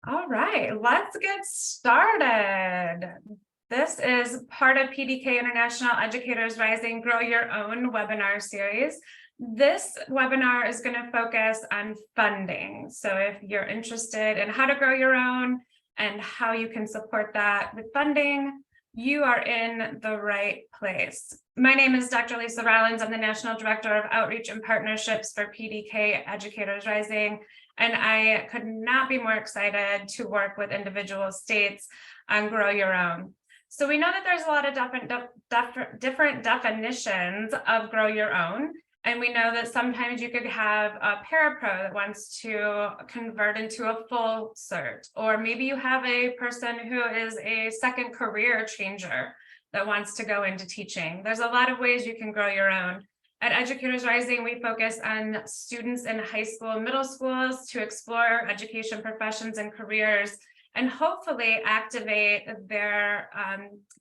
All right, let's get started. This is part of PDK International Educators Rising Grow Your Own webinar series. This webinar is going to focus on funding. So if you're interested in how to grow your own and how you can support that with funding, you are in the right place. My name is Dr. Lisa Rollins. I'm the National Director of Outreach and Partnerships for PDK Educators Rising. And I could not be more excited to work with individual states on Grow Your Own. So we know that there's a lot of different definitions of Grow Your Own. And we know that sometimes you could have a parapro that wants to convert into a full cert, or maybe you have a person who is a second career changer that wants to go into teaching. There's a lot of ways you can grow your own. At Educators Rising, we focus on students in high school and middle schools to explore education professions and careers, and hopefully activate their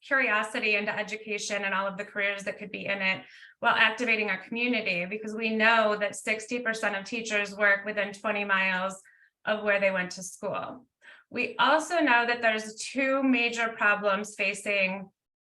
curiosity into education and all of the careers that could be in it, while activating our community, because we know that 60% of teachers work within 20 miles of where they went to school. We also know that there's two major problems facing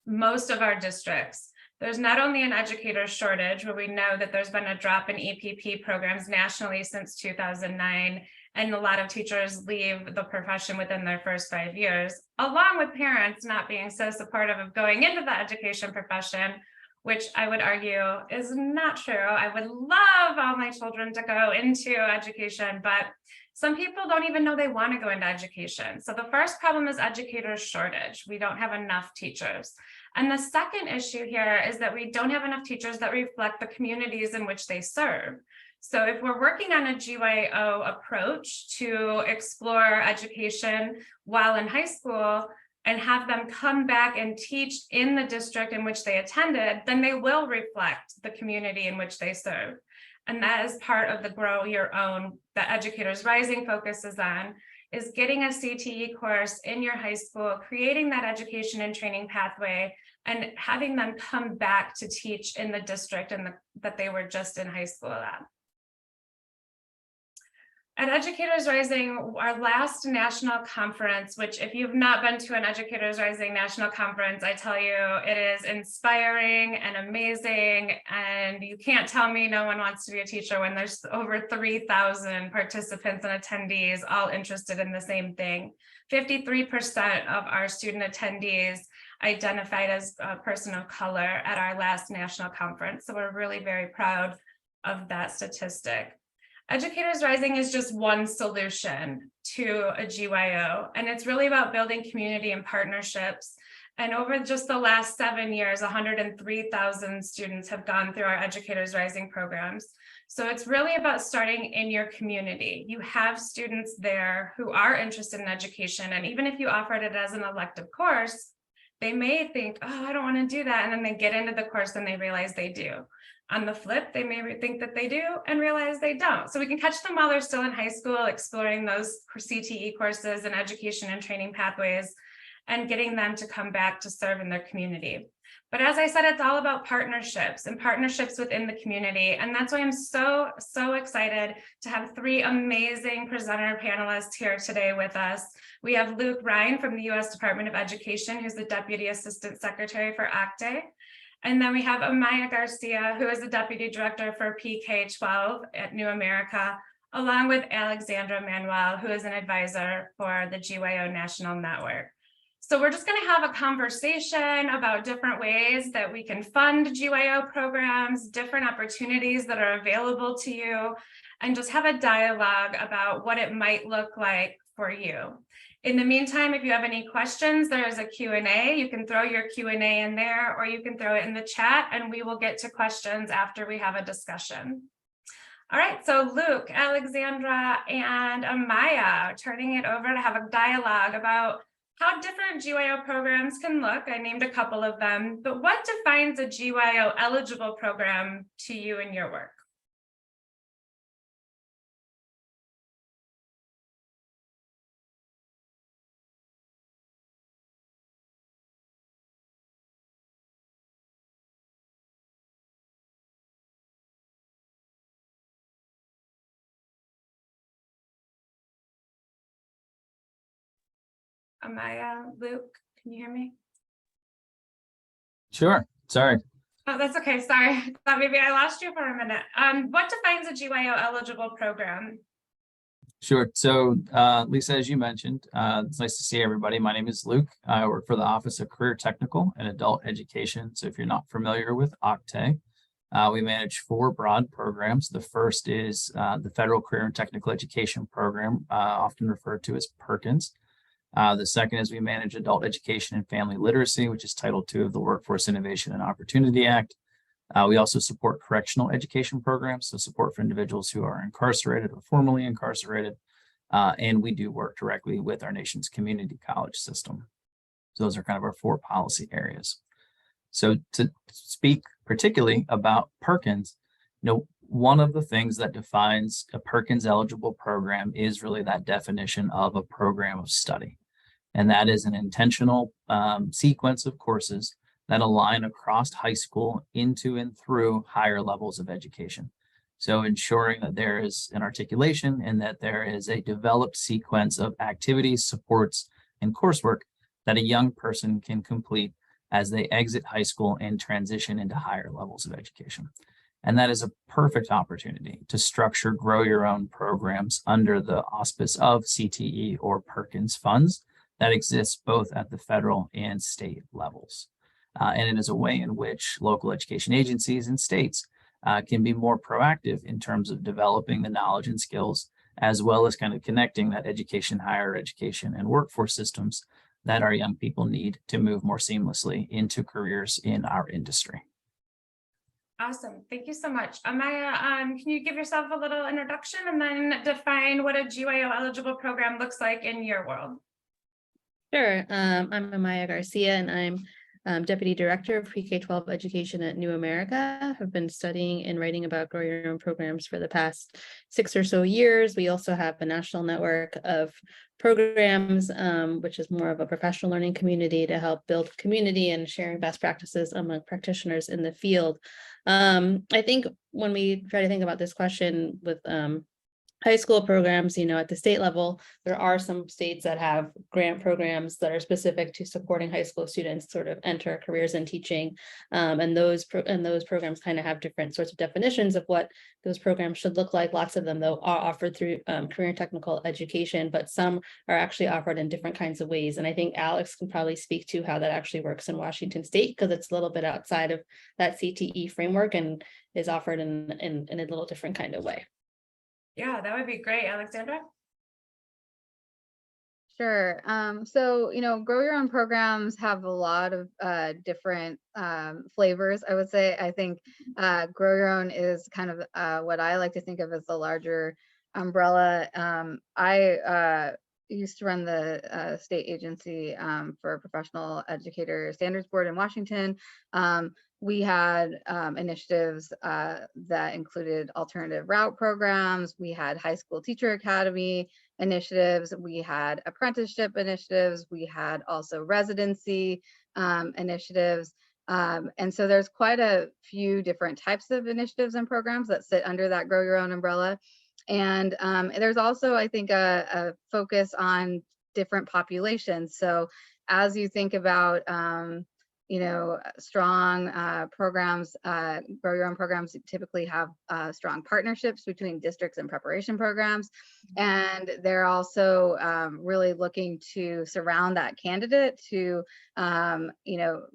most of our districts. There's not only an educator shortage, where we know that there's been a drop in EPP programs nationally since 2009, and a lot of teachers leave the profession within their first 5 years, along with parents not being so supportive of going into the education profession, which I would argue is not true. I would love all my children to go into education, but some people don't even know they want to go into education. So the first problem is educator shortage. We don't have enough teachers. And the second issue here is that we don't have enough teachers that reflect the communities in which they serve. So if we're working on a GYO approach to explore education while in high school and have them come back and teach in the district in which they attended, then they will reflect the community in which they serve. And that is part of the Grow Your Own that Educators Rising focuses on, is getting a CTE course in your high school, creating that education and training pathway, and having them come back to teach in the district and that they were just in high school at. At Educators Rising, our last national conference, which if you've not been to an Educators Rising national conference, I tell you, it is inspiring and amazing. And you can't tell me no one wants to be a teacher when there's over 3,000 participants and attendees all interested in the same thing. 53% of our student attendees identified as a person of color at our last national conference. So we're really very proud of that statistic. Educators Rising is just one solution to a GYO, and it's really about building community and partnerships. And over just the last 7 years, 103,000 students have gone through our Educators Rising programs. So it's really about starting in your community. You have students there who are interested in education, and even if you offered it as an elective course, they may think, oh, I don't want to do that. And then they get into the course and they realize they do. On the flip, they may think that they do and realize they don't. So we can catch them while they're still in high school, exploring those CTE courses and education and training pathways, and getting them to come back to serve in their community. But as I said, it's all about partnerships and partnerships within the community. And that's why I'm so excited to have three amazing presenter panelists here today with us. We have Luke Ryan from the U.S. Department of Education, who's the Deputy Assistant Secretary for ACTE. And then we have Amaya Garcia, who is the Deputy Director for PK-12 at New America, along with Alexandra Manuel, who is an advisor for the GYO National Network. So we're just going to have a conversation about different ways that we can fund GYO programs, different opportunities that are available to you, and just have a dialogue about what it might look like for you. In the meantime, if you have any questions, there is a Q&A. You can throw your Q&A in there, or you can throw it in the chat, and we will get to questions after we have a discussion. All right, so Luke, Alexandra, and Amaya, turning it over to have a dialogue about how different GYO programs can look. I named a couple of them, but what defines a GYO eligible program to you in your work? Amaya, Luke, can you hear me? Sure. Sorry. Oh, that's okay. Sorry. I thought maybe I lost you for a minute. What defines a GYO eligible program? Sure. So, Lisa, as you mentioned, it's nice to see everybody. My name is Luke. I work for the Office of Career Technical and Adult Education. So if you're not familiar with OCTE, we manage 4 broad programs. The first is the Federal Career and Technical Education Program, often referred to as Perkins. The second is we manage adult education and family literacy, which is Title II of the Workforce Innovation and Opportunity Act. We also support correctional education programs, so support for individuals who are incarcerated or formerly incarcerated. And we do work directly with our nation's community college system. So those are kind of our 4 policy areas. So to speak particularly about Perkins, one of the things that defines a Perkins eligible program is really that definition of a program of study. And that is an intentional sequence of courses that align across high school into and through higher levels of education. So ensuring that there is an articulation and that there is a developed sequence of activities, supports, and coursework that a young person can complete as they exit high school and transition into higher levels of education. And that is a perfect opportunity to structure grow your own programs under the auspice of CTE or Perkins funds that exists both at the federal and state levels. And it is a way in which local education agencies and states can be more proactive in terms of developing the knowledge and skills, as well as kind of connecting that education, higher education, and workforce systems that our young people need to move more seamlessly into careers in our industry. Awesome. Thank you so much. Amaya, can you give yourself a little introduction and then define what a GYO eligible program looks like in your world? Sure. I'm Amaya Garcia, and I'm Deputy Director of Pre-K-12 Education at New America. I've been studying and writing about grow your own programs for the past 6 or so years. We also have a national network of programs, which is more of a professional learning community to help build community and sharing best practices among practitioners in the field. I think when we try to think about this question with high school programs, at the state level, there are some states that have grant programs that are specific to supporting high school students sort of enter careers in teaching. And those programs kind of have different sorts of definitions of what those programs should look like. Lots of them, though, are offered through career and technical education, but some are actually offered in different kinds of ways. And I think Alex can probably speak to how that actually works in Washington State, because it's a little bit outside of that CTE framework and is offered in a little different kind of way. Yeah, that would be great. Alexandra? Sure. So, grow your own programs have a lot of different flavors, I would say. I think grow your own is kind of what I like to think of as the larger umbrella. I used to run the state agency for Professional Educator Standards Board in Washington. We had initiatives that included alternative route programs. We had high school teacher academy initiatives. We had apprenticeship initiatives. We had also residency initiatives. And so there's quite a few different types of initiatives and programs that sit under that grow your own umbrella. And there's also, I think, a focus on different populations. So as you think about strong programs, grow your own programs typically have strong partnerships between districts and preparation programs. And they're also really looking to surround that candidate to,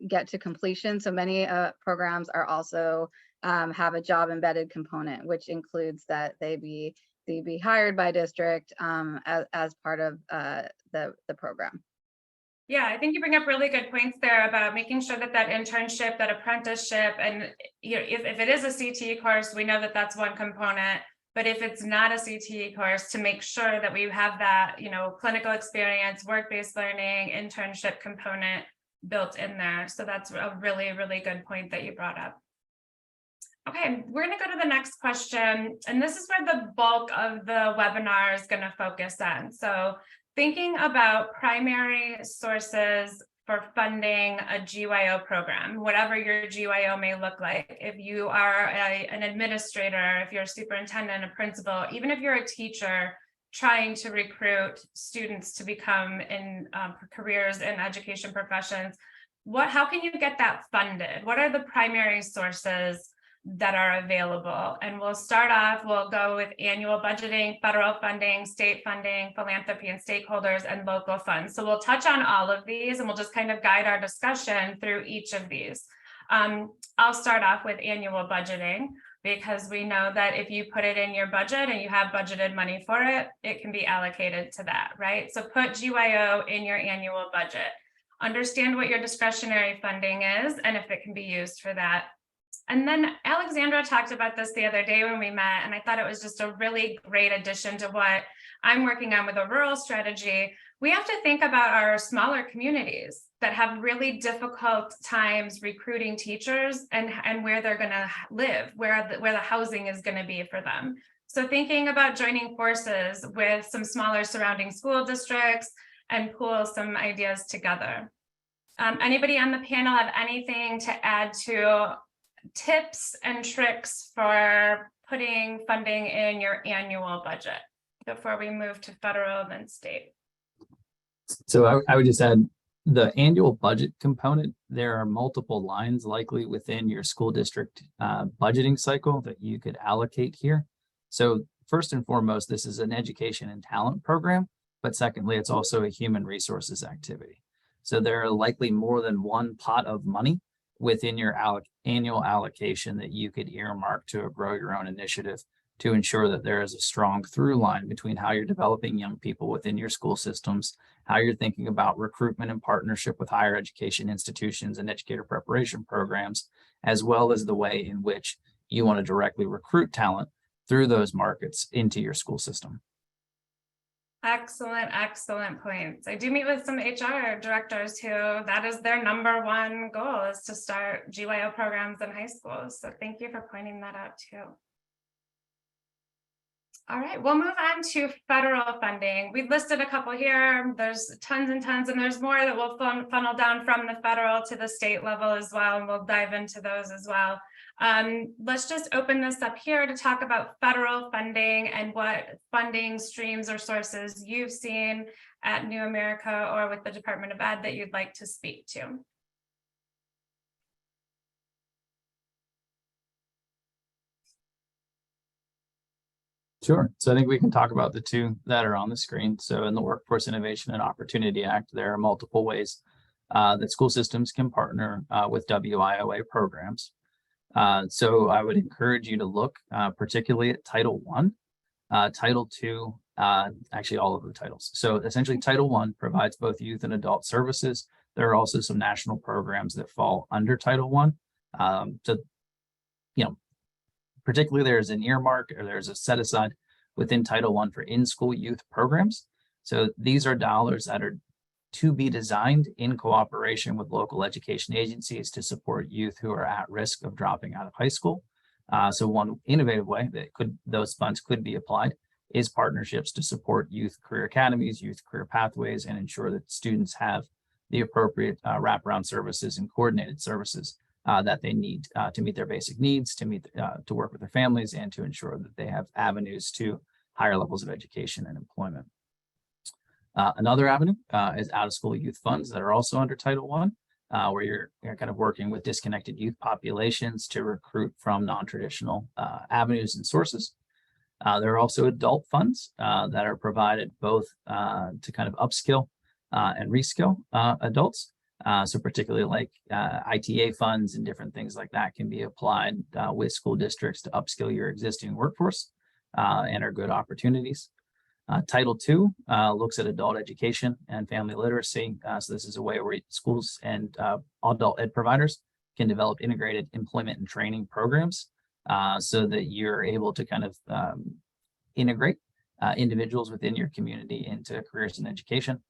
get to completion. So many programs are also have a job embedded component, which includes that they be hired by district as part of the program. Yeah, I think you bring up really good points there about making sure that internship, that apprenticeship, and if it is a CTE course, we know that that's one component. But if it's not a CTE course, to make sure that we have that, clinical experience, work-based learning, internship component built in there. So that's a really, really good point that you brought up. Okay, we're going to go to the next question. And this is where the bulk of the webinar is going to focus on. So thinking about primary sources for funding a GYO program, whatever your GYO may look like. If you are an administrator, if you're a superintendent, a principal, even if you're a teacher, trying to recruit students to become in careers in education professions, how can you get that funded? What are the primary sources that are available? And we'll start off, we'll go with annual budgeting, federal funding, state funding, philanthropy and stakeholders, and local funds. So we'll touch on all of these and we'll just kind of guide our discussion through each of these. I'll start off with annual budgeting, because we know that if you put it in your budget and you have budgeted money for it, it can be allocated to that, right? So put GYO in your annual budget. Understand what your discretionary funding is and if it can be used for that. And then Alexandra talked about this the other day when we met, and I thought it was just a really great addition to what I'm working on with a rural strategy. We have to think about our smaller communities that have really difficult times recruiting teachers and where they're going to live, where the housing is going to be for them. So thinking about joining forces with some smaller surrounding school districts and pool some ideas together. Anybody on the panel have anything to add to tips and tricks for putting funding in your annual budget before we move to federal and then state? So I would just add the annual budget component. There are multiple lines likely within your school district budgeting cycle that you could allocate here. So first and foremost, this is an education and talent program, but secondly, it's also a human resources activity. So there are likely more than one pot of money within your annual allocation that you could earmark to a Grow Your Own initiative to ensure that there is a strong through line between how you're developing young people within your school systems, how you're thinking about recruitment and partnership with higher education institutions and educator preparation programs, as well as the way in which you want to directly recruit talent through those markets into your school system. Excellent, excellent points. I do meet with some HR directors who that is their number one goal, is to start GYO programs in high schools. So thank you for pointing that out too. All right, we'll move on to federal funding. We've listed a couple here. There's tons and tons, and there's more that will funnel down from the federal to the state level as well, and we'll dive into those as well. Let's just open this up here to talk about federal funding and what funding streams or sources you've seen at New America or with the Department of Ed that you'd like to speak to. Sure. So I think we can talk about the two that are on the screen. So in the Workforce Innovation and Opportunity Act, there are multiple ways that school systems can partner with WIOA programs. So I would encourage you to look particularly at Title I, Title II, actually all of the titles. So essentially Title I provides both youth and adult services. There are also some national programs that fall under Title I. So, you know, particularly there's an earmark or there's a set aside within Title I for in-school youth programs. So these are dollars that are to be designed in cooperation with local education agencies to support youth who are at risk of dropping out of high school. So one innovative way that those funds could be applied is partnerships to support youth career academies, youth career pathways, and ensure that students have the appropriate wraparound services and coordinated services that they need to meet their basic needs, to work with their families, and to ensure that they have avenues to higher levels of education and employment. Another avenue is out-of-school youth funds that are also under Title I, where you're kind of working with disconnected youth populations to recruit from non-traditional avenues and sources. There are also adult funds that are provided both to kind of upskill and reskill adults. So particularly like ITA funds and different things like that can be applied with school districts to upskill your existing workforce and are good opportunities. Title II looks at adult education and family literacy. So this is a way where schools and adult ed providers can develop integrated employment and training programs so that you're able to kind of integrate individuals within your community into careers in education.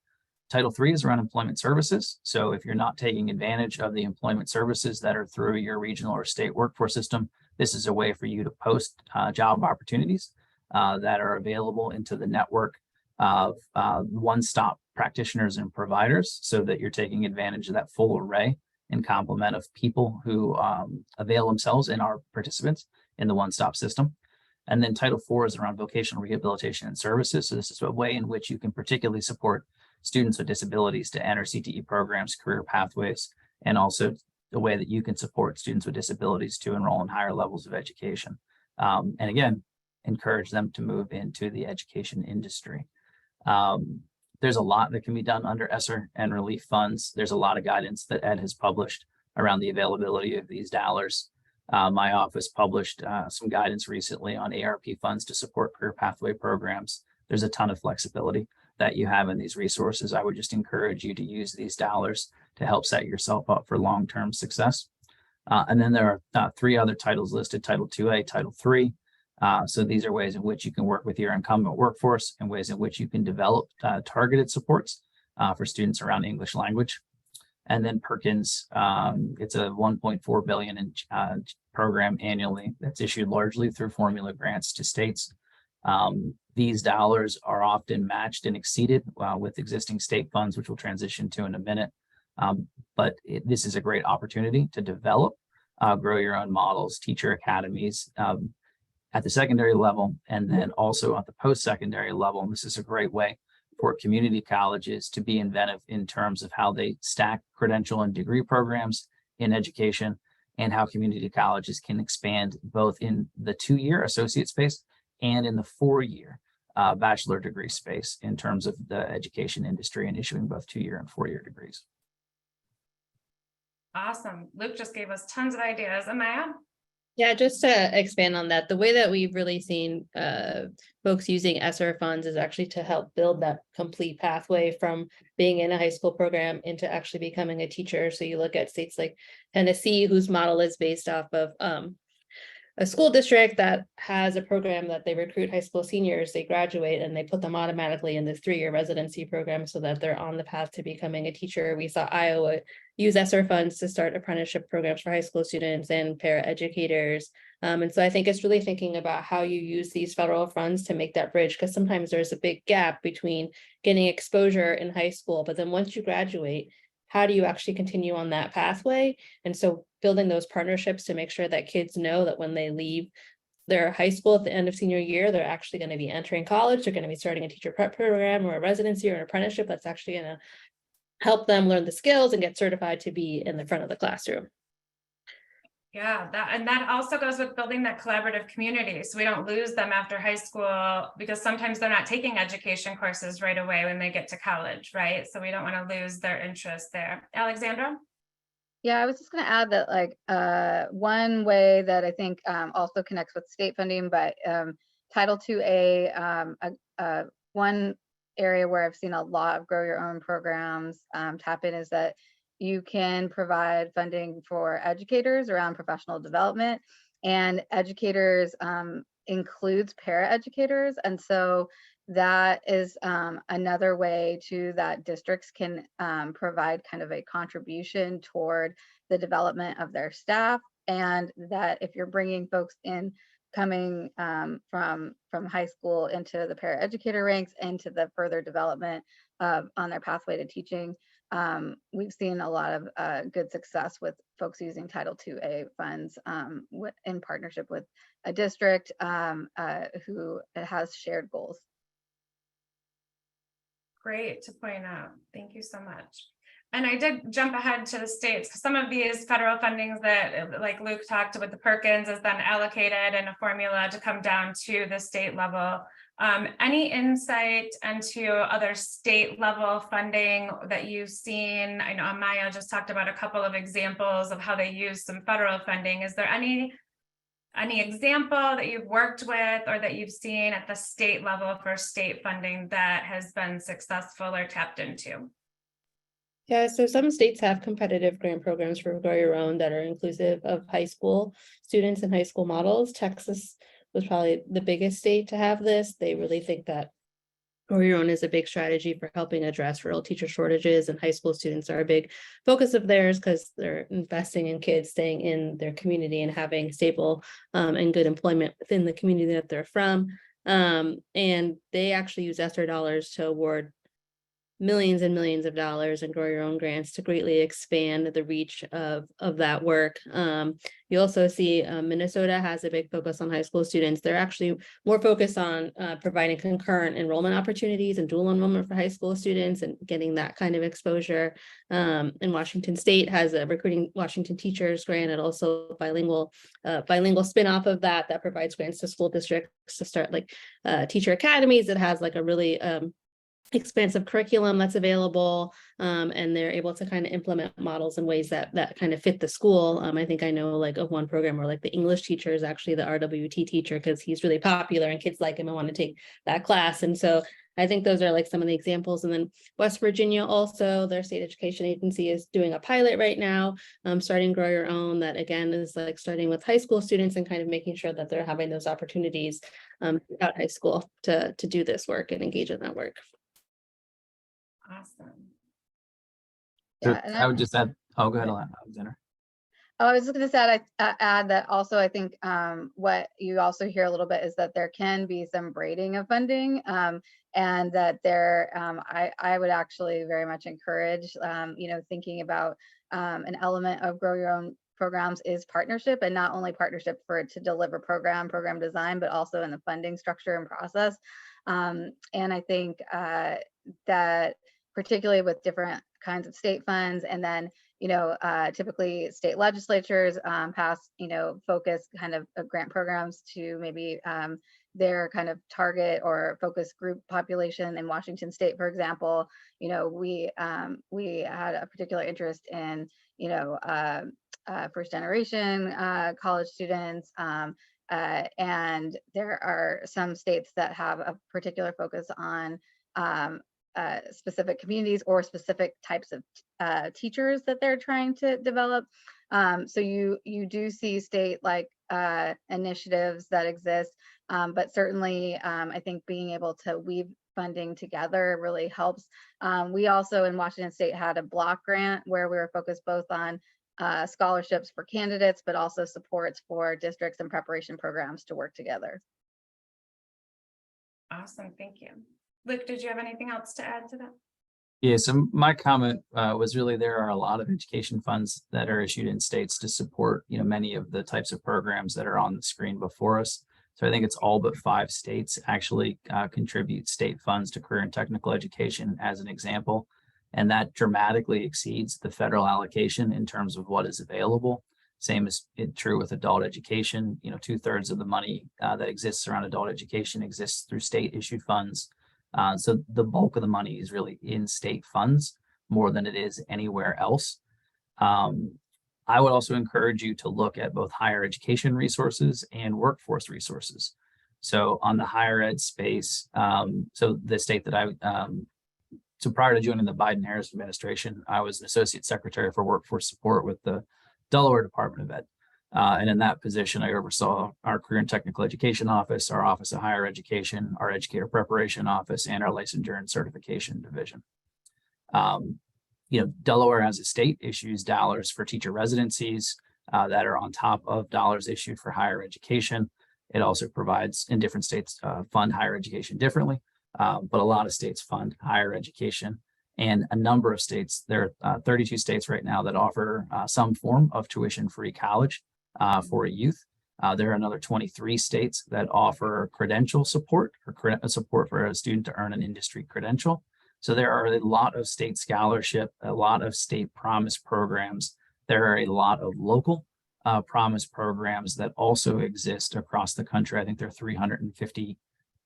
Title III is around employment services. So if you're not taking advantage of the employment services that are through your regional or state workforce system, this is a way for you to post job opportunities that are available into the network of one-stop practitioners and providers so that you're taking advantage of that full array and complement of people who avail themselves and are participants in the one-stop system. And then Title IV is around vocational rehabilitation and services. So this is a way in which you can particularly support students with disabilities to enter CTE programs, career pathways, and also the way that you can support students with disabilities to enroll in higher levels of education. And again, encourage them to move into the education industry. There's a lot that can be done under ESSER and relief funds. There's a lot of guidance that Ed has published around the availability of these dollars. My office published some guidance recently on ARP funds to support career pathway programs. There's a ton of flexibility that you have in these resources. I would just encourage you to use these dollars to help set yourself up for long-term success. And then there are 3 other titles listed, Title IIA, Title III. So these are ways in which you can work with your incumbent workforce and ways in which you can develop targeted supports for students around English language. And then Perkins, it's a $1.4 billion program annually that's issued largely through formula grants to states. These dollars are often matched and exceeded with existing state funds, which we'll transition to in a minute. But this is a great opportunity to develop, grow your own models, teacher academies at the secondary level, and then also at the post-secondary level. And this is a great way for community colleges to be inventive in terms of how they stack credential and degree programs in education, and how community colleges can expand both in the 2-year associate space and in the 4-year bachelor degree space in terms of the education industry and issuing both 2-year and 4-year degrees. Awesome. Luke just gave us tons of ideas. Amaya? Yeah, just to expand on that, the way that we've really seen folks using ESSER funds is actually to help build that complete pathway from being in a high school program into actually becoming a teacher. So you look at states like Tennessee, whose model is based off of a school district that has a program that they recruit high school seniors, they graduate and they put them automatically in this 3-year residency program so that they're on the path to becoming a teacher. We saw Iowa use ESSER funds to start apprenticeship programs for high school students and paraeducators. And so I think it's really thinking about how you use these federal funds to make that bridge, because sometimes there's a big gap between getting exposure in high school, but then once you graduate, how do you actually continue on that pathway? And so building those partnerships to make sure that kids know that when they leave their high school at the end of senior year, they're actually going to be entering college, they're going to be starting a teacher prep program or a residency or an apprenticeship that's actually going to help them learn the skills and get certified to be in the front of the classroom. Yeah, that also goes with building that collaborative community. So we don't lose them after high school, because sometimes they're not taking education courses right away when they get to college, right? So we don't want to lose their interest there. Alexandra? Yeah, I was just going to add that, like, one way that I think also connects with state funding, but Title IIA, one area where I've seen a lot of grow your own programs tap in is that you can provide funding for educators around professional development, and educators includes paraeducators. And so that is another way to that districts can provide kind of a contribution toward the development of their staff. And that if you're bringing folks in coming from high school into the paraeducator ranks, into the further development on their pathway to teaching, we've seen a lot of good success with folks using Title IIA funds in partnership with a district who has shared goals. Great to point out. Thank you so much. And I did jump ahead to the states, because some of these federal fundings that, like Luke talked with the Perkins, is then allocated in a formula to come down to the state level. Any insight into other state level funding that you've seen? I know Amaya just talked about a couple of examples of how they use some federal funding. Is there any example that you've worked with or that you've seen at the state level for state funding that has been successful or tapped into? Yeah, so some states have competitive grant programs for Grow Your Own that are inclusive of high school students and high school models. Texas was probably the biggest state to have this. They really think that Grow Your Own is a big strategy for helping address rural teacher shortages, and high school students are a big focus of theirs because they're investing in kids staying in their community and having stable and good employment within the community that they're from. And they actually use ESSER dollars to award millions and millions of dollars in Grow Your Own grants to greatly expand the reach of that work. You also see Minnesota has a big focus on high school students. They're actually more focused on providing concurrent enrollment opportunities and dual enrollment for high school students and getting that kind of exposure. And Washington State has a Recruiting Washington Teachers grant, and also bilingual spin-off of that provides grants to school districts to start like teacher academies that has like a really expansive curriculum that's available, and they're able to kind of implement models in ways that kind of fit the school. I think I know like of one program where like the English teacher is actually the RWT teacher because he's really popular and kids like him and want to take that class. And so I think those are like some of the examples. And then West Virginia also, their state education agency is doing a pilot right now, starting Grow Your Own, that again is like starting with high school students and kind of making sure that they're having those opportunities throughout high school to do this work and engage in that work. Awesome. So Yeah, and I would just add, oh, go ahead, Alexander. I was just going to add that also, I think what you also hear a little bit is that there can be some braiding of funding, and that there, I would actually very much encourage, thinking about an element of Grow Your Own programs is partnership, and not only partnership for it to deliver program design, but also in the funding structure and process. And I think that particularly with different kinds of state funds, and then typically state legislatures pass, focus kind of grant programs to maybe their kind of target or focus group population. In Washington State, for example, we had a particular interest in, first generation college students. And there are some states that have a particular focus on specific communities or specific types of teachers that they're trying to develop. So you do see state like initiatives that exist, but certainly I think being able to weave funding together really helps. We also in Washington State had a block grant where we were focused both on scholarships for candidates, but also supports for districts and preparation programs to work together. Awesome, thank you. Luke, did you have anything else to add to that? Yeah, so my comment was really there are a lot of education funds that are issued in states to support, many of the types of programs that are on the screen before us. So I think it's all but 5 states actually contribute state funds to career and technical education as an example. And that dramatically exceeds the federal allocation in terms of what is available. Same is true with adult education. 2/3 of the money that exists around adult education exists through state issued funds. So the bulk of the money is really in state funds more than it is anywhere else. I would also encourage you to look at both higher education resources and workforce resources. So on the higher ed space, so the state that so prior to joining the Biden-Harris administration, I was an associate secretary for workforce support with the Delaware Department of Ed. And in that position, I oversaw our career and technical education office, our office of higher education, our educator preparation office, and our licensure and certification division. Delaware as a state issues dollars for teacher residencies that are on top of dollars issued for higher education. It also provides, in different states, fund higher education differently, but a lot of states fund higher education. And a number of states, there are 32 states right now that offer some form of tuition-free college for a youth. There are another 23 states that offer credential support or support for a student to earn an industry credential. So there are a lot of state scholarship, a lot of state promise programs. There are a lot of local promise programs that also exist across the country. I think there are 350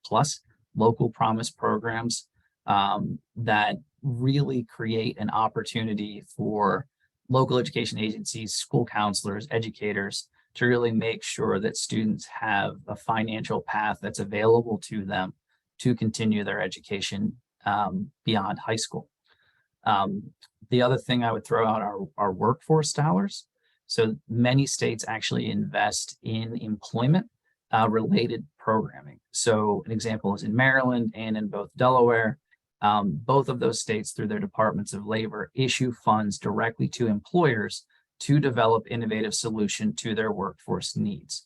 plus local promise programs that really create an opportunity for local education agencies, school counselors, educators to really make sure that students have a financial path that's available to them to continue their education beyond high school. The other thing I would throw out are workforce dollars. So many states actually invest in employment related programming. So an example is in Maryland and in both Delaware. Both of those states, through their departments of labor, issue funds directly to employers to develop innovative solutions to their workforce needs.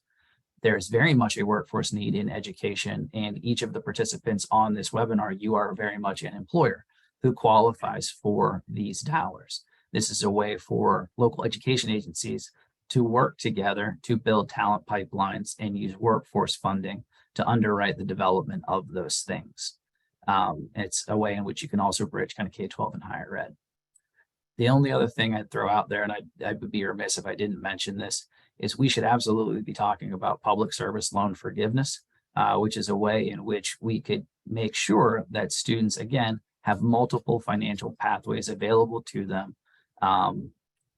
There's very much a workforce need in education, and each of the participants on this webinar, you are very much an employer who qualifies for these dollars. This is a way for local education agencies to work together to build talent pipelines and use workforce funding to underwrite the development of those things. It's a way in which you can also bridge kind of K-12 and higher ed. The only other thing I'd throw out there, and I would be remiss if I didn't mention this, is we should absolutely be talking about public service loan forgiveness, which is a way in which we could make sure that students, again, have multiple financial pathways available to them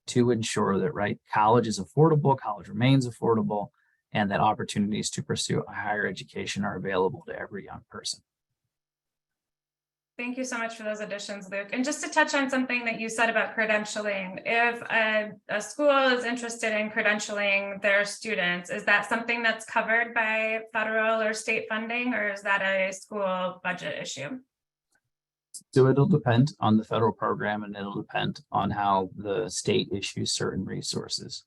to ensure that, right, college is affordable, college remains affordable, and that opportunities to pursue a higher education are available to every young person. Thank you so much for those additions, Luke. And just to touch on something that you said about credentialing, if a school is interested in credentialing their students, is that something that's covered by federal or state funding, or is that a school budget issue? So it'll depend on the federal program, and it'll depend on how the state issues certain resources.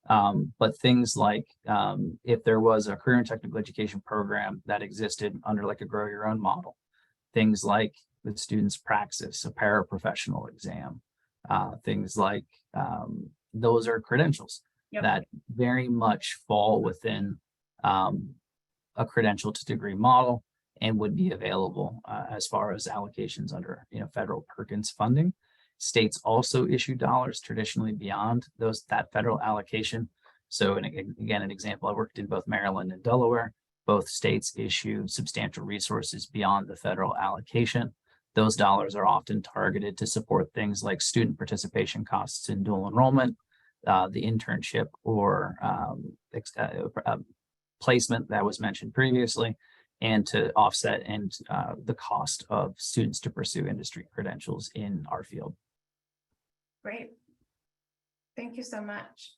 But things like if there was a career and technical education program that existed under like a grow your own model, things like the student's praxis, a paraprofessional exam, things like those are credentials that very much fall within a credential to degree model and would be available as far as allocations under federal Perkins funding. States also issue dollars traditionally beyond that federal allocation. So again, an example, I worked in both Maryland and Delaware. Both states issue substantial resources beyond the federal allocation. Those dollars are often targeted to support things like student participation costs in dual enrollment, the internship or placement that was mentioned previously, and to offset the cost of students to pursue industry credentials in our field. Great. Thank you so much.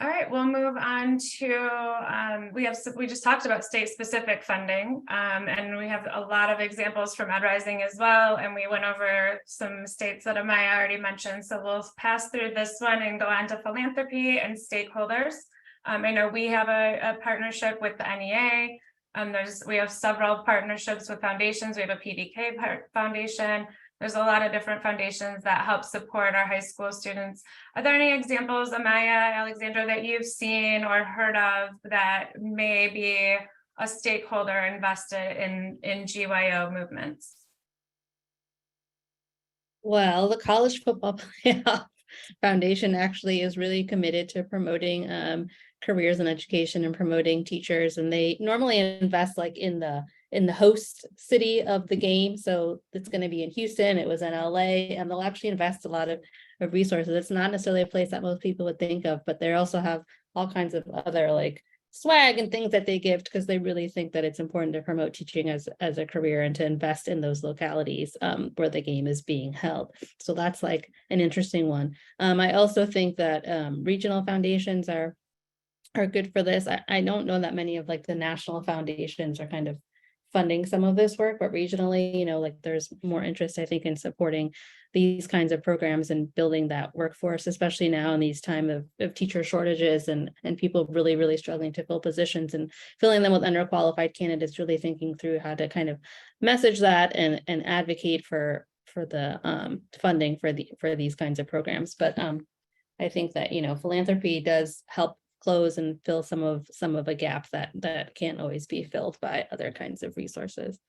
All right, we'll move on to, we just talked about state-specific funding, and we have a lot of examples from EdRising as well, and we went over some states that Amaya already mentioned, so we'll pass through this one and go on to philanthropy and stakeholders. I know we have a partnership with the NEA. We have several partnerships with foundations. We have a PDK foundation. There's a lot of different foundations that help support our high school students. Are there any examples, Amaya, Alexandra, that you've seen or heard of that may be a stakeholder invested in GYO movements? Well, the College Football Playoff Foundation actually is really committed to promoting careers in education and promoting teachers, and they normally invest like in the host city of the game. So it's going to be in Houston, it was in LA, and they'll actually invest a lot of resources. It's not necessarily a place that most people would think of, but they also have all kinds of other like swag and things that they give because they really think that it's important to promote teaching as a career and to invest in those localities where the game is being held. So that's like an interesting one. I also think that regional foundations are good for this. I don't know that many of like the national foundations are kind of funding some of this work, but regionally, like there's more interest, I think, in supporting these kinds of programs and building that workforce, especially now in these time of teacher shortages and people really, really struggling to fill positions and filling them with underqualified candidates, really thinking through how to kind of message that and advocate for the funding for these kinds of programs. But I think that, philanthropy does help close and fill some of a gap that can't always be filled by other kinds of resources.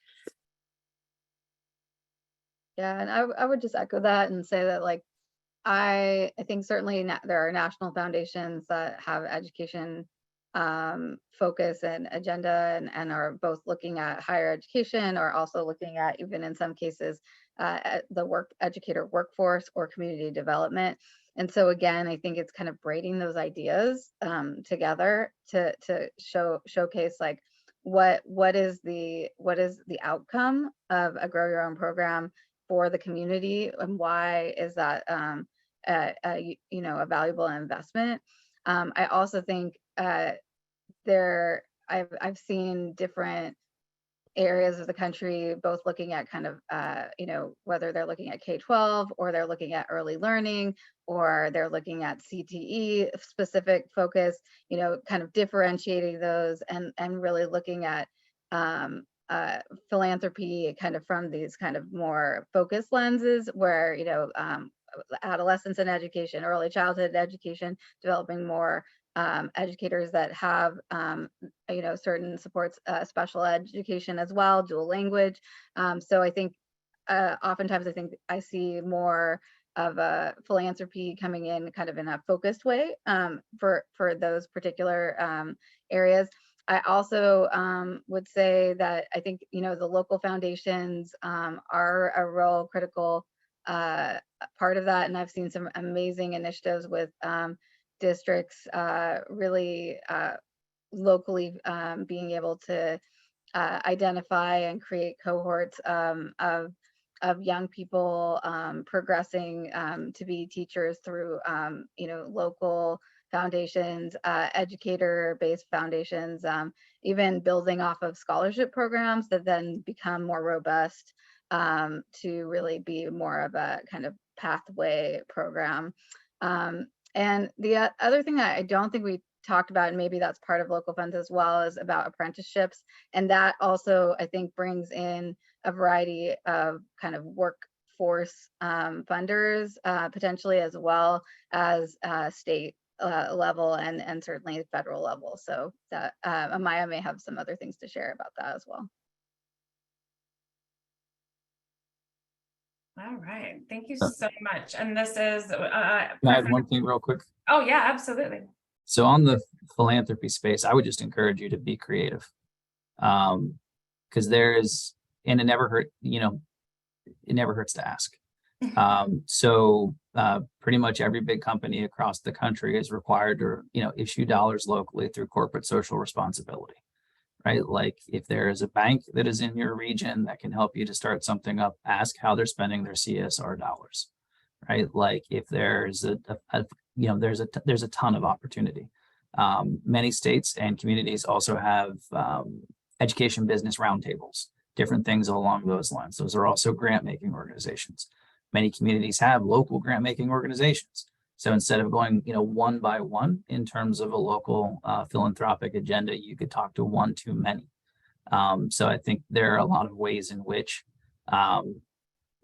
Yeah, and I would just echo that and say that like I think certainly there are national foundations that have education focus and agenda and are both looking at higher education or also looking at, even in some cases, at the educator workforce or community development. And so again, I think it's kind of braiding those ideas together to showcase like what is the outcome of a grow your own program for the community, and why is that a valuable investment. I also think I've seen different areas of the country both looking at kind of whether they're looking at K-12 or they're looking at early learning or they're looking at CTE specific focus, kind of differentiating those and really looking at philanthropy kind of from these kind of more focused lenses where, adolescence and education, early childhood education, developing more educators that have, certain supports, special education as well, dual language. So I think oftentimes I think I see more of a philanthropy coming in kind of in a focused way for those particular areas. I also would say that I think, the local foundations are a real critical part of that. And I've seen some amazing initiatives with districts really locally being able to identify and create cohorts of young people progressing to be teachers through local foundations, educator-based foundations, even building off of scholarship programs that then become more robust to really be more of a kind of pathway program. And the other thing that I don't think we talked about, and maybe that's part of local funds as well, is about apprenticeships. And that also, I think, brings in a variety of kind of workforce funders, potentially, as well as state level and certainly federal level. So that Amaya may have some other things to share about that as well. All right, thank you so much. And this is Can I add one thing real quick? oh yeah, absolutely. So on the philanthropy space, I would just encourage you to be creative. Because there's, and it never hurt, it never hurts to ask. So pretty much every big company across the country is required to, issue dollars locally through corporate social responsibility, right? Like if there is a bank that is in your region that can help you to start something up, ask how they're spending their CSR dollars, right? Like if there's there's a ton of opportunity. Many states and communities also have education business roundtables, different things along those lines. Those are also grant making organizations. Many communities have local grant making organizations. So instead of going, one by one in terms of a local philanthropic agenda, you could talk to one too many. So I think there are a lot of ways in which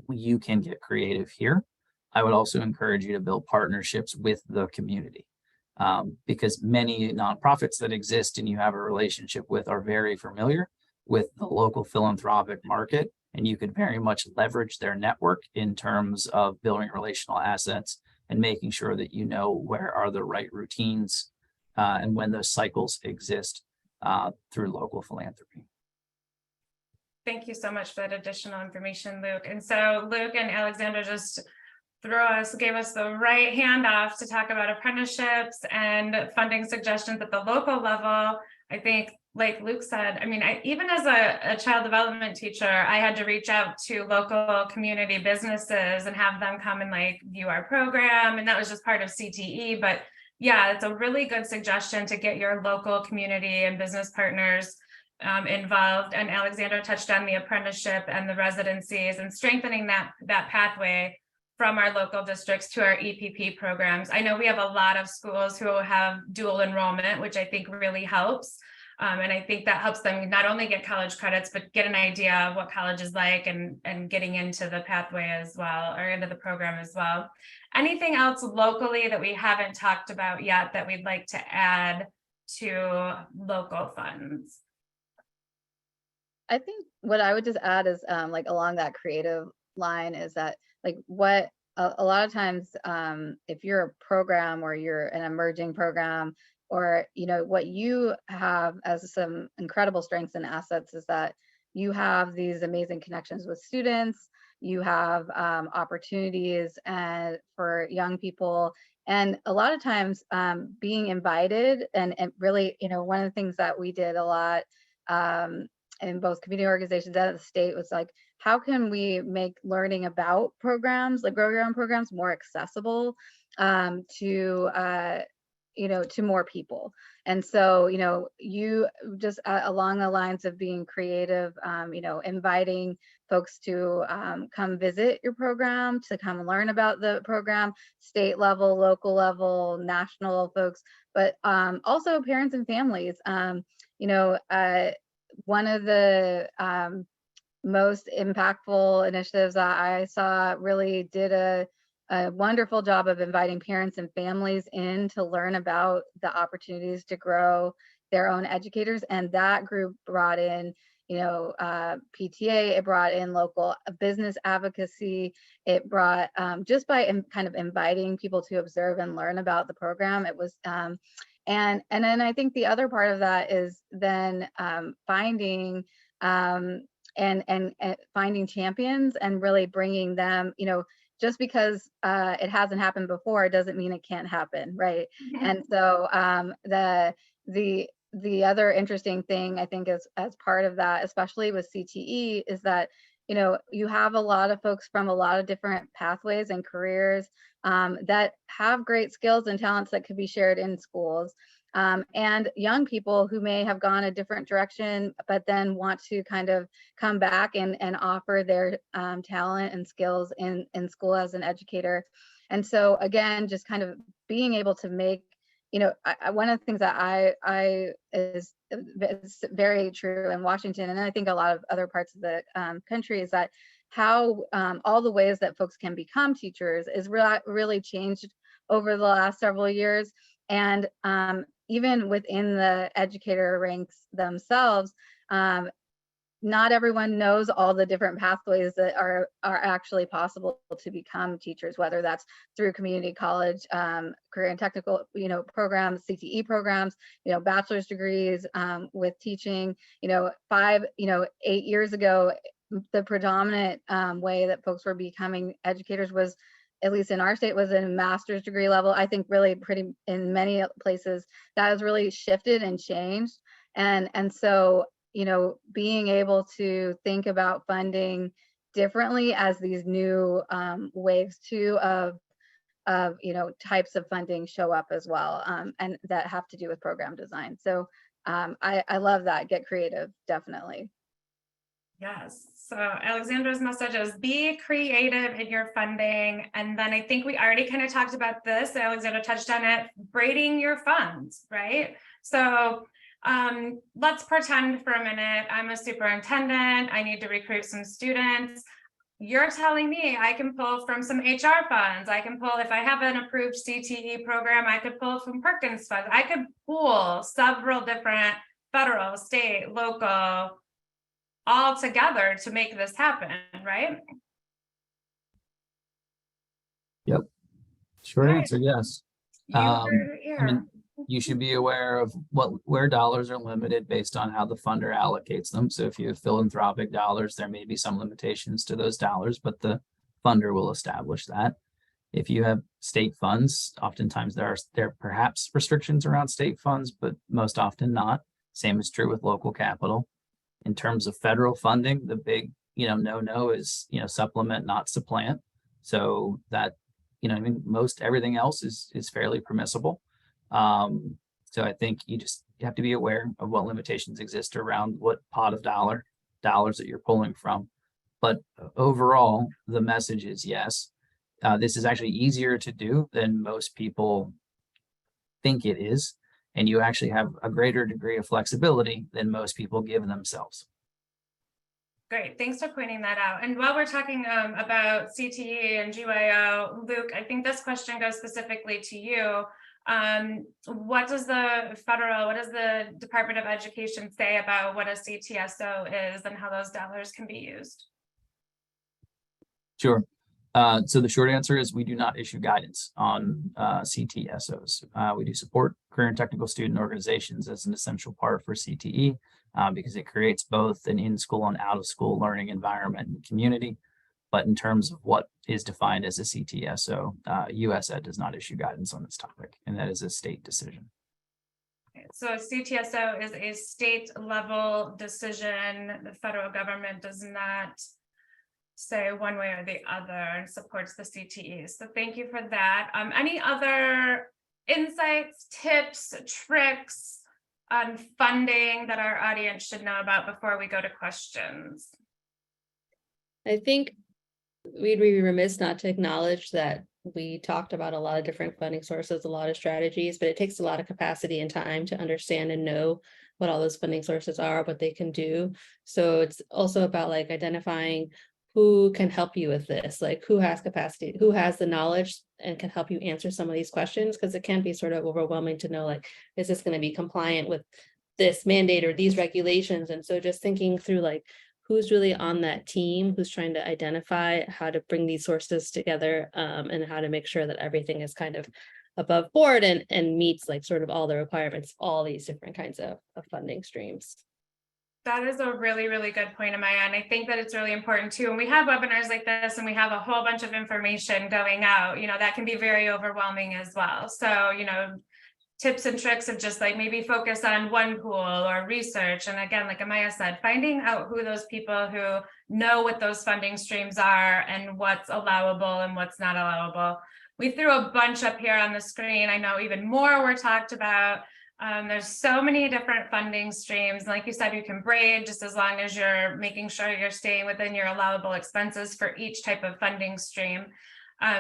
you can get creative here. I would also encourage you to build partnerships with the community because many nonprofits that exist and you have a relationship with are very familiar with the local philanthropic market, and you could very much leverage their network in terms of building relational assets and making sure that where are the right routines and when those cycles exist through local philanthropy. Thank you so much for that additional information, Luke. And so Luke and Alexander just gave us the right handoff to talk about apprenticeships and funding suggestions at the local level. I think, like Luke said, even as a child development teacher, I had to reach out to local community businesses and have them come and view our program. And that was just part of CTE. But yeah, it's a really good suggestion to get your local community and business partners involved. And Alexander touched on the apprenticeship and the residencies and strengthening that pathway from our local districts to our EPP programs. I know we have a lot of schools who have dual enrollment, which I think really helps. And I think that helps them not only get college credits, but get an idea of what college is like and getting into the pathway as well, or into the program as well. Anything else locally that we haven't talked about yet that we'd like to add to local funds? I think what I would just add is along that creative line is that what a lot of times if you're a program or you're an emerging program, or what you have as some incredible strengths and assets is that you have these amazing connections with students, you have opportunities and for young people, and a lot of times being invited and really one of the things that we did a lot in both community organizations and the state was how can we make learning about programs Grow Your Own programs more accessible to more people. And so you just along the lines of being creative, inviting folks to come visit your program, to come learn about the program, state level, local level, national folks, but also parents and families. one of the most impactful initiatives that I saw really did a wonderful job of inviting parents and families in to learn about the opportunities to grow their own educators. And that group brought in, PTA, it brought in local business advocacy, it brought just by kind of inviting people to observe and learn about the program. It was, and then I think the other part of that is then finding and finding champions and really bringing them, just because it hasn't happened before doesn't mean it can't happen, right? And so the other interesting thing I think is as part of that, especially with CTE, is that you have a lot of folks from a lot of different pathways and careers that have great skills and talents that could be shared in schools. And young people who may have gone a different direction, but then want to kind of come back and offer their talent and skills in school as an educator. And so again, just kind of being able to make, one of the things that I is very true in Washington, and I think a lot of other parts of the country, is that how all the ways that folks can become teachers is really changed over the last several years. And even within the educator ranks themselves, not everyone knows all the different pathways that are actually possible to become teachers, whether that's through community college, career and technical, programs, CTE programs, bachelor's degrees with teaching. 8 years ago, the predominant way that folks were becoming educators was, at least in our state, was a master's degree level. I think really pretty in many places that has really shifted and changed. And so, being able to think about funding differently as these new waves too of types of funding show up as well, and that have to do with program design. So I love that. Get creative, definitely. Yes. So Alexandra's message is be creative in your funding. And then I think we already kind of talked about this. Alexandra touched on it, braiding your funds, right? So let's pretend for a minute I'm a superintendent. I need to recruit some students. You're telling me I can pull from some HR funds. I can pull, if I have an approved CTE program, I could pull from Perkins funds. I could pool several different federal, state, local, all together to make this happen, right? Yep. Short answer, yes. You heard it here. You should be aware of where dollars are limited based on how the funder allocates them. So if you have philanthropic dollars, there may be some limitations to those dollars, but the funder will establish that. If you have state funds, oftentimes there are perhaps restrictions around state funds, but most often not. Same is true with local capital. In terms of federal funding, the big, no is, supplement, not supplant. So that, most everything else is fairly permissible. So I think you have to be aware of what limitations exist around what pot of dollars that you're pulling from. But overall, the message is yes. This is actually easier to do than most people think it is. And you actually have a greater degree of flexibility than most people give themselves. Great, thanks for pointing that out. And while we're talking about CTE and GYO, Luke, I think this question goes specifically to you. What does the Department of Education say about what a CTSO is and how those dollars can be used? Sure. So the short answer is we do not issue guidance on CTSOs. We do support career and technical student organizations as an essential part for CTE because it creates both an in-school and out-of-school learning environment and community. But in terms of what is defined as a CTSO, USED does not issue guidance on this topic, and that is a state decision. So CTSO is a state level decision. The federal government does not say one way or the other and supports the CTE. So thank you for that. Any other insights, tips, tricks on funding that our audience should know about before we go to questions? I think we'd be remiss not to acknowledge that we talked about a lot of different funding sources, a lot of strategies, but it takes a lot of capacity and time to understand and know what all those funding sources are, what they can do. So it's also about like identifying who can help you with this, like who has capacity, who has the knowledge and can help you answer some of these questions, because it can be sort of overwhelming to know, like, is this going to be compliant with this mandate or these regulations? And so just thinking through like who's really on that team, who's trying to identify how to bring these sources together, and how to make sure that everything is kind of above board and meets like sort of all the requirements, all these different kinds of funding streams. That is a really, really good point, Amaya. And I think that it's really important too. And we have webinars like this and we have a whole bunch of information going out, that can be very overwhelming as well. So, tips and tricks of just like maybe focus on one pool or research. And again, like Amaya said, finding out who those people who know what those funding streams are and what's allowable and what's not allowable. We threw a bunch up here on the screen. I know even more were talked about. There's so many different funding streams. Like you said, you can braid just as long as you're making sure you're staying within your allowable expenses for each type of funding stream.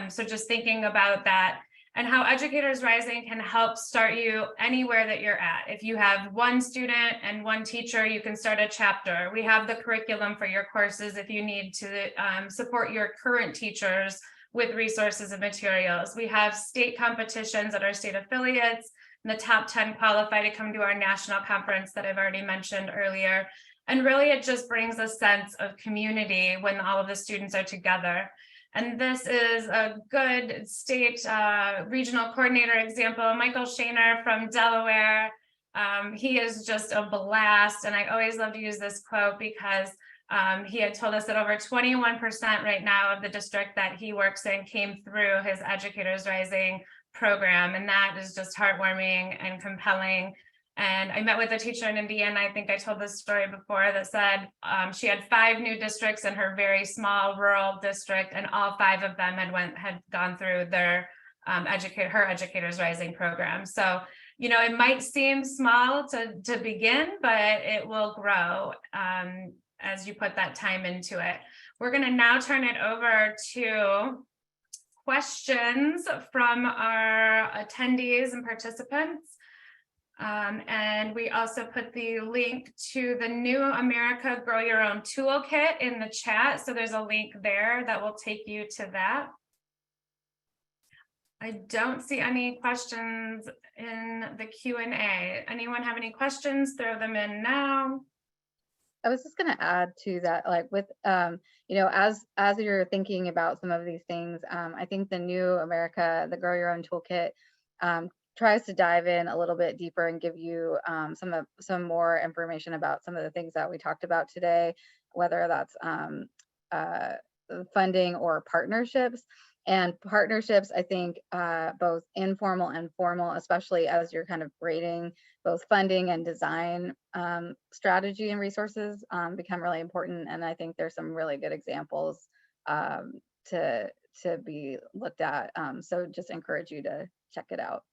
So just thinking about that and how Educators Rising can help start you anywhere that you're at. If you have one student and one teacher, you can start a chapter. We have the curriculum for your courses if you need to support your current teachers with resources and materials. We have state competitions that are state affiliates. And the top 10 qualify to come to our national conference that I've already mentioned earlier. And really, it just brings a sense of community when all of the students are together. And this is a good state regional coordinator example, Michael Shaner from Delaware. He is just a blast. And I always love to use this quote because he had told us that over 21% right now of the district that he works in came through his Educators Rising program, and that is just heartwarming and compelling. And I met with a teacher in Indiana, I think I told this story before, that said she had 5 new districts in her very small rural district, and all 5 of them had gone through their her Educators Rising program. So it might seem small to begin, but it will grow as you put that time into it. We're going to now turn it over to questions from our attendees and participants. And we also put the link to the New America Grow Your Own Toolkit in the chat. So there's a link there that will take you to that. I don't see any questions in the Q&A. Anyone have any questions? Throw them in now. I was just going to add to that, like with, as you're thinking about some of these things, I think the New America, the Grow Your Own Toolkit tries to dive in a little bit deeper and give you some more information about some of the things that we talked about today, whether that's funding or partnerships. And partnerships, I think, both informal and formal, especially as you're kind of braiding both funding and design strategy and resources become really important. And I think there's some really good examples to be looked at. So just encourage you to check it out.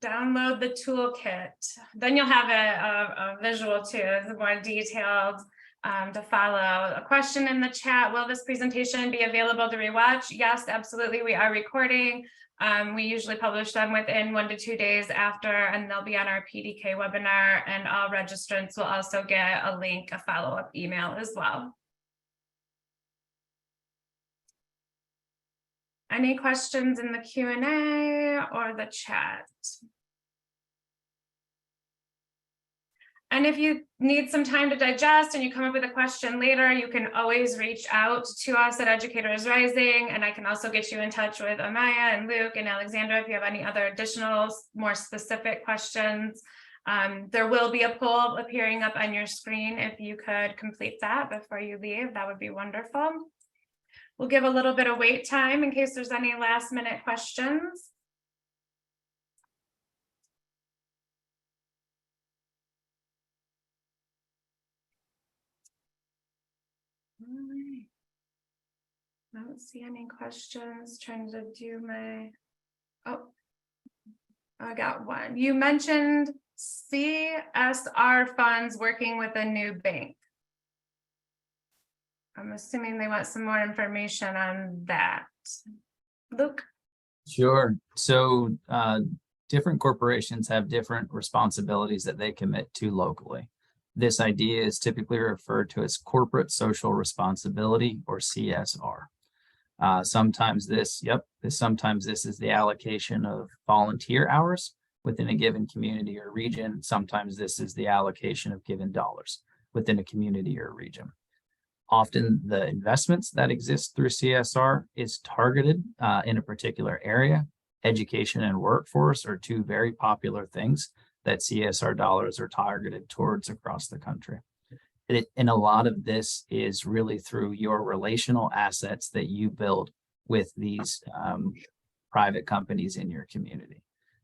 Download the toolkit. Then you'll have a visual too, it's more detailed to follow. A question in the chat: will this presentation be available to rewatch? Yes, absolutely. We are recording. We usually publish them within 1 to 2 days after, and they'll be on our PDK webinar, and all registrants will also get a link, a follow-up email as well. Any questions in the Q&A or the chat? And if you need some time to digest and you come up with a question later, you can always reach out to us at Educators Rising, and I can also get you in touch with Amaya and Luke and Alexandra if you have any other additional, more specific questions. There will be a poll appearing up on your screen. If you could complete that before you leave, that would be wonderful. We'll give a little bit of wait time in case there's any last minute questions. All right. I don't see any questions. Trying to do my, oh, I got one. You mentioned CSR funds working with a new bank. I'm assuming they want some more information on that. Luke? Sure. So different corporations have different responsibilities that they commit to locally. This idea is typically referred to as corporate social responsibility, or CSR. Sometimes this is the allocation of volunteer hours within a given community or region. Sometimes this is the allocation of given dollars within a community or region. Often the investments that exist through CSR is targeted in a particular area. Education and workforce are two very popular things that CSR dollars are targeted towards across the country. And a lot of this is really through your relational assets that you build with these private companies in your community.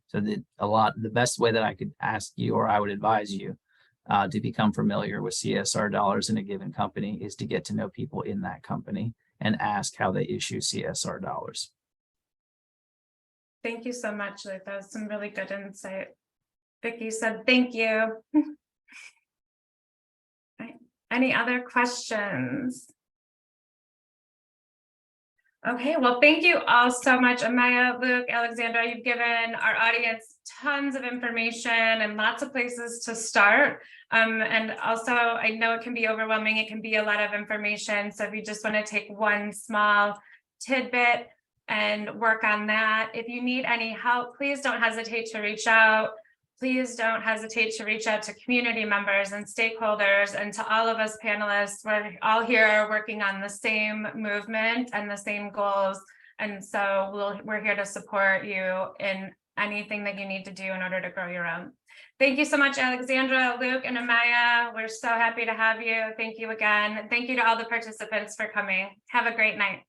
So the best way that I could ask you, or I would advise you to become familiar with CSR dollars in a given company, is to get to know people in that company and ask how they issue CSR dollars. Thank you so much, Luke. That was some really good insight. Vicki said, thank you. Right. Any other questions? Okay, well, thank you all so much, Amaya, Luke, Alexandra. You've given our audience tons of information and lots of places to start. And also, I know it can be overwhelming. It can be a lot of information. So if you just want to take one small tidbit and work on that. If you need any help, please don't hesitate to reach out. Please don't hesitate to reach out to community members and stakeholders, and to all of us panelists. We're all here working on the same movement and the same goals. And so we're here to support you in anything that you need to do in order to grow your own. Thank you so much, Alexandra, Luke, and Amaya. We're so happy to have you. Thank you again. Thank you to all the participants for coming. Have a great night.